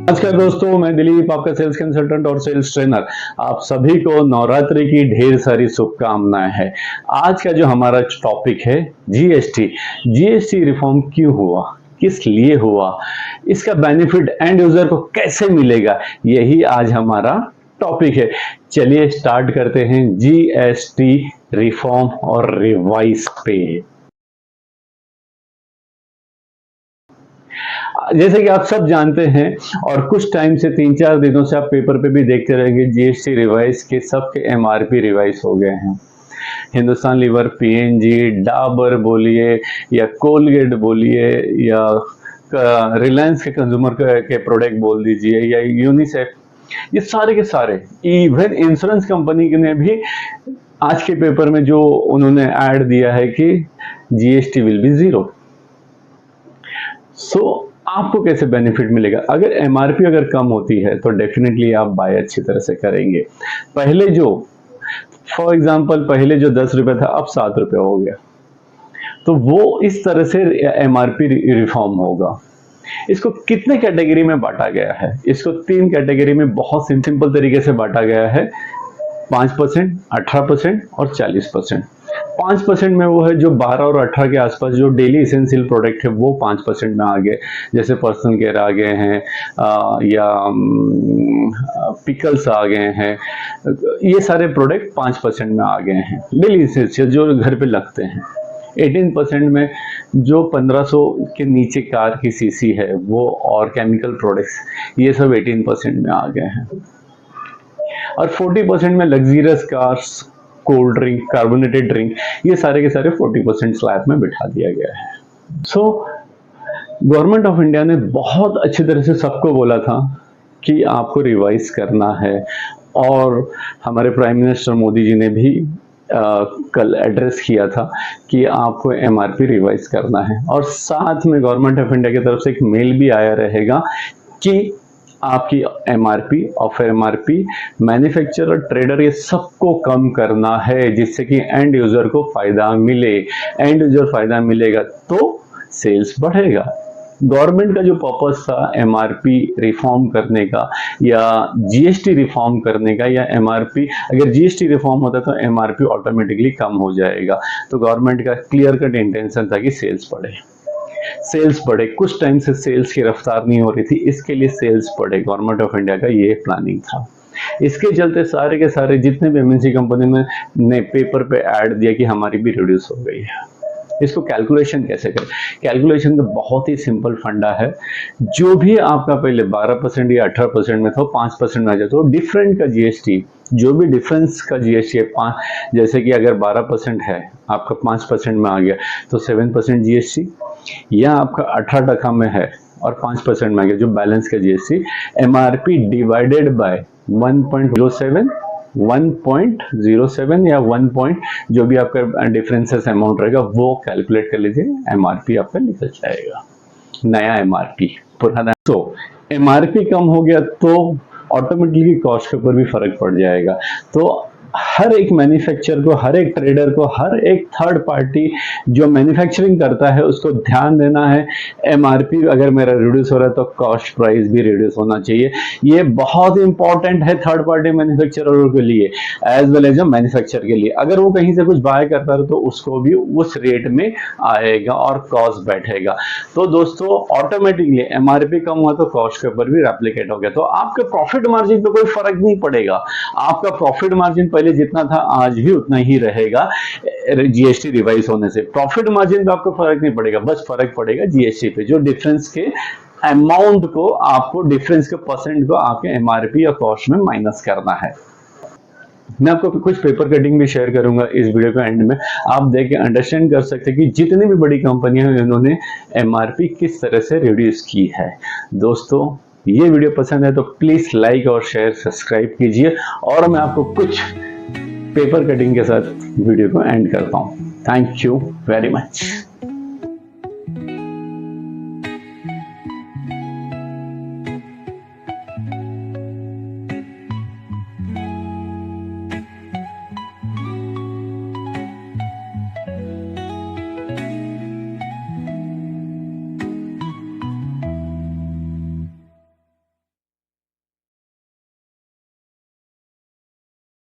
नमस्कार दोस्तों, मैं दिलीप आपका सेल्स कंसल्टेंट और सेल्स ट्रेनर। आप सभी को नवरात्रि की ढेर सारी शुभकामनाएं हैं। आज का जो हमारा टॉपिक है जीएसटी रिफॉर्म क्यों हुआ, किस लिए हुआ, इसका बेनिफिट एंड यूजर को कैसे मिलेगा, यही आज हमारा टॉपिक है। चलिए स्टार्ट करते हैं जीएसटी रिफॉर्म और रिवाइज पे। जैसे कि आप सब जानते हैं और कुछ टाइम से 3-4 दिनों से आप पेपर पे भी देखते रहेंगे, जीएसटी रिवाइज के सबके एमआरपी रिवाइज हो गए हैं। हिंदुस्तान लीवर, पीएनजी, डाबर बोलिए या कोलगेट बोलिए या रिलायंस के कंज्यूमर के प्रोडक्ट बोल दीजिए या यूनिसेफ, ये सारे के सारे, इवन इंश्योरेंस कंपनी ने भी आज के पेपर में जो उन्होंने ऐड दिया है कि जीएसटी विल बी जीरो। आपको कैसे बेनिफिट मिलेगा? अगर एमआरपी अगर कम होती है तो डेफिनेटली आप बाय अच्छी तरह से करेंगे। पहले जो फॉर एग्जांपल पहले जो 10 रुपए था अब 7 रुपए हो गया, तो वो इस तरह से एमआरपी रिफॉर्म होगा। इसको कितने कैटेगरी में बांटा गया है? इसको 3 कैटेगरी में बहुत सिंपल तरीके से बांटा गया है, 5%, 18% और 40%। 5% में वो है जो 12 और 18 के आसपास जो डेली इसेंशियल प्रोडक्ट है वो 5% में आ गए, जैसे पर्सनल केयर आ गए हैं या पिकल्स आ गए हैं। ये सारे प्रोडक्ट 5% में आ गए हैं, डेली इसेंशियल जो घर पे लगते हैं। 18% में जो 1500 के नीचे कार की सीसी है वो और केमिकल प्रोडक्ट्स, ये सब 18% में आ गए हैं। और 40% में luxurious cars, cold drink, carbonated drink, ये सारे के सारे 40% स्लैब में बिठा दिया गया है। गवर्नमेंट ऑफ इंडिया ने बहुत अच्छी तरह से सबको बोला था कि आपको रिवाइज करना है, और हमारे प्राइम मिनिस्टर मोदी जी ने भी कल एड्रेस किया था कि आपको एमआरपी रिवाइज करना है। और साथ में गवर्नमेंट ऑफ इंडिया की तरफ से एक मेल भी आया रहेगा कि आपकी MRP, of MRP, manufacturer, trader, ये सबको कम करना है जिससे कि एंड यूजर को फायदा मिले। एंड यूजर फायदा मिलेगा तो सेल्स बढ़ेगा। गवर्नमेंट का जो पर्पस था एमआरपी रिफॉर्म करने का या जीएसटी रिफॉर्म करने का, या एमआरपी, अगर जीएसटी रिफॉर्म होता तो एमआरपी ऑटोमेटिकली कम हो जाएगा। तो गवर्नमेंट का क्लियर कट इंटेंशन था कि सेल्स बढ़े। कुछ टाइम से सेल्स की रफ्तार नहीं हो रही थी, इसके लिए सेल्स बढ़े। गवर्नमेंट ऑफ इंडिया का ये प्लानिंग था। इसके चलते सारे के सारे जितने भी एमएनसी कंपनी में ने पेपर पे ऐड दिया कि हमारी भी रिड्यूस हो गई है। इसको कैलकुलेशन कैसे करें? कैलकुलेशन का बहुत ही सिंपल फंडा है। जो भी आपका पहले 12% या 18% में था 5% में आ जाए तो डिफरेंट का जीएसटी, जो भी डिफरेंस का जीएसटी है, जैसे कि अगर 12% है आपका 5% में आ गया तो 7% जीएसटी, या आपका 18% में है और 5% में आ गया जो बैलेंस का जीएसटी, एमआरपी डिवाइडेड बाय 1.07 या 1 जो भी आपका डिफरेंसेस अमाउंट रहेगा वो कैलकुलेट कर लीजिए, एमआरपी आपका निकल जाएगा, नया एमआरपी, पुराना। तो एमआरपी कम हो गया तो ऑटोमेटिकली कॉस्ट के ऊपर भी फर्क पड़ जाएगा। तो हर एक मैन्युफैक्चरर को, हर एक ट्रेडर को, हर एक थर्ड पार्टी जो मैन्युफैक्चरिंग करता है उसको ध्यान देना है, एमआरपी अगर मेरा रिड्यूस हो रहा है तो कॉस्ट प्राइस भी रिड्यूस होना चाहिए। ये बहुत इंपॉर्टेंट है थर्ड पार्टी मैन्युफैक्चररों के लिए एज वेल एज मैन्युफैक्चर के लिए। अगर वो कहीं से कुछ बाय करता है तो उसको भी उस रेट में आएगा और कॉस्ट बैठेगा। तो दोस्तों ऑटोमेटिकली एमआरपी कम हुआ तो कॉस्ट के ऊपर भी रेप्लिकेट हो गया, तो आपके प्रॉफिट मार्जिन पे कोई फर्क नहीं पड़ेगा। आपका प्रॉफिट मार्जिन पहले जितना था आज भी उतना ही रहेगा। जीएसटी रिवाइज होने से प्रॉफिट मार्जिन पे आपको फर्क नहीं पड़ेगा, बस फर्क पड़ेगा जीएसटी पे, जो डिफरेंस के अमाउंट को आपको, डिफरेंस के परसेंट को आपके एमआरपी या कॉस्ट में माइनस करना है। मैं आपको कुछ पेपर कटिंग भी शेयर करूंगा इस वीडियो के एंड में, आप देख के अंडरस्टैंड कर सकते हैं कि जितनी भी बड़ी कंपनियां हैं इन्होंने एमआरपी किस तरह से रिड्यूस की है। दोस्तों ये वीडियो पसंद है तो प्लीज लाइक और शेयर, सब्सक्राइब कीजिए, और मैं आपको कुछ पेपर कटिंग के साथ वीडियो को एंड करता हूं। Thank you very much.